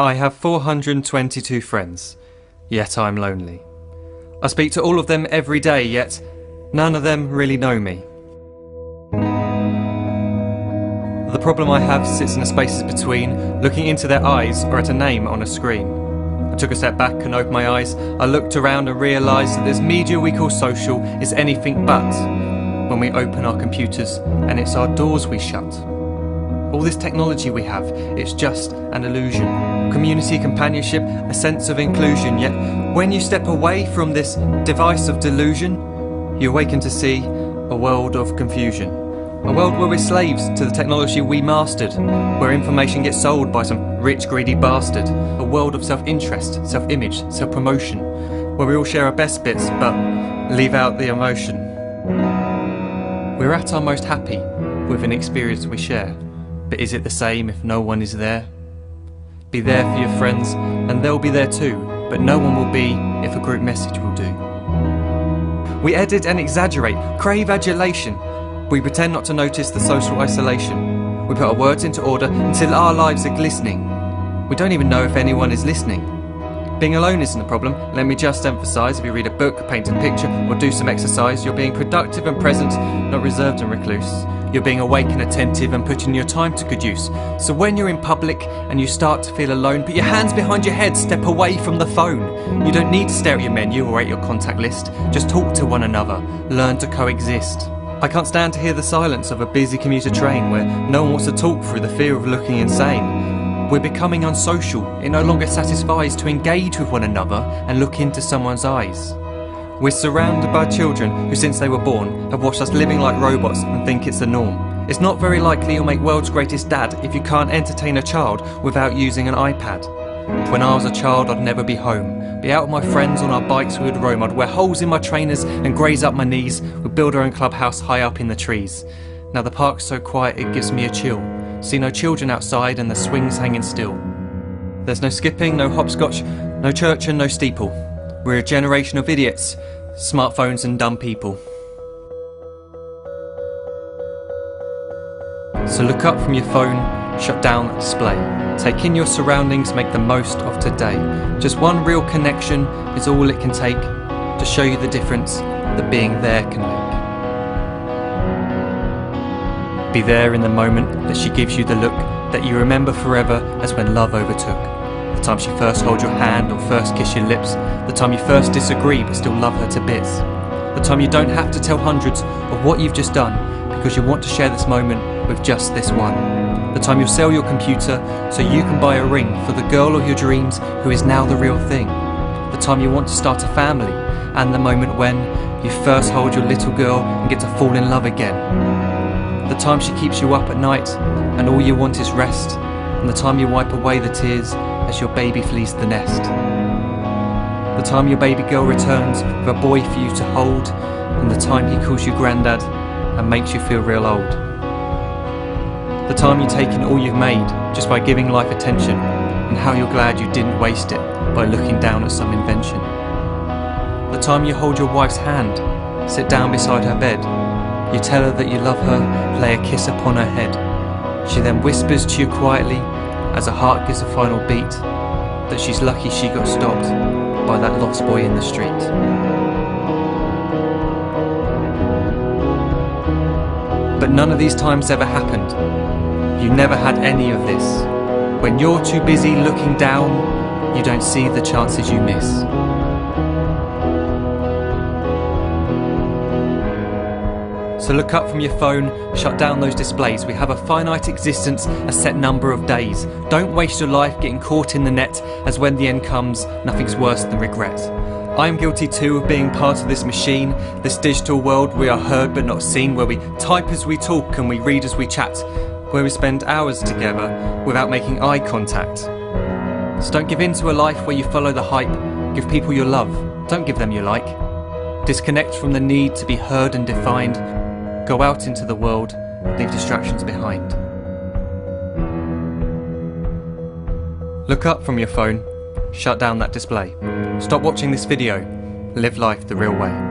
I have 422 friends, yet I'm lonely. I speak to all of them every day, yet none of them really know me. The problem I have sits in the spaces between looking into their eyes or at a name on a screen. I took a step back and opened my eyes. I looked around and realised that this media we call social is anything but when we open our computers and it's our doors we shut. All this technology we have, it's just an illusion. Community, companionship, a sense of inclusion. Yet when you step away from this device of delusion, you awaken to see a world of confusion. A world where we're slaves to the technology we mastered, where information gets sold by some rich, greedy bastard. A world of self-interest, self-image, self-promotion, where we all share our best bits but leave out the emotion. We're at our most happy with an experience we share. But is it the same if no one is there? Be there for your friends and they'll be there too, but no one will be if a group message will do. We edit and exaggerate, crave adulation. We pretend not to notice the social isolation. We put our words into order until our lives are glistening. We don't even know if anyone is listening. Being alone isn't a problem, let me just emphasise. If you read a book, paint a picture or do some exercise, you're being productive and present, not reserved and recluse. You're being awake and attentive and putting your time to good use. So when you're in public and you start to feel alone, put your hands behind your head, step away from the phone. You don't need to stare at your menu or at your contact list. Just talk to one another, learn to coexist. I can't stand to hear the silence of a busy commuter train where no one wants to talk through the fear of looking insane. We're becoming unsocial. It no longer satisfies to engage with one another and look into someone's eyes. We're surrounded by children who since they were born have watched us living like robots and think it's the norm. It's not very likely you'll make world's greatest dad if you can't entertain a child without using an iPad. When I was a child I'd never be home. Be out with my friends on our bikes we would roam. I'd wear holes in my trainers and graze up my knees. We'd build our own clubhouse high up in the trees. Now the park's so quiet it gives me a chill. See no children outside and the swings hanging still. There's no skipping, no hopscotch, no church and no steeple. We're a generation of idiots, smartphones and dumb people. So look up from your phone, shut down the display. Take in your surroundings, make the most of today. Just one real connection is all it can take to show you the difference that being there can make. Be there in the moment that she gives you the look that you remember forever as when love overtook. The time she first holds your hand or first kiss your lips. The time you first disagree but still love her to bits. The time you don't have to tell hundreds of what you've just done because you want to share this moment with just this one. The time you'll sell your computer so you can buy a ring for the girl of your dreams who is now the real thing. The time you want to start a family and the moment when you first hold your little girl and get to fall in love again. The time she keeps you up at night and all you want is rest. And the time you wipe away the tears as your baby flees the nest. The time your baby girl returns with a boy for you to hold, and the time he calls you granddad and makes you feel real old. The time you take in all you've made just by giving life attention, and how you're glad you didn't waste it by looking down at some invention. The time you hold your wife's hand, sit down beside her bed, you tell her that you love her, lay a kiss upon her head. She then whispers to you quietly, as her heart gives a final beat, that she's lucky she got stopped by that lost boy in the street. But none of these times ever happened. You never had any of this. When you're too busy looking down, you don't see the chances you miss. So look up from your phone, shut down those displays. We have a finite existence, a set number of days. Don't waste your life getting caught in the net, as when the end comes, nothing's worse than regret. I am guilty too of being part of this machine, this digital world we are heard but not seen, where we type as we talk and we read as we chat, where we spend hours together without making eye contact. So don't give in to a life where you follow the hype. Give people your love, don't give them your like. Disconnect from the need to be heard and defined. Go out into the world, leave distractions behind. Look up from your phone, shut down that display. Stop watching this video, live life the real way.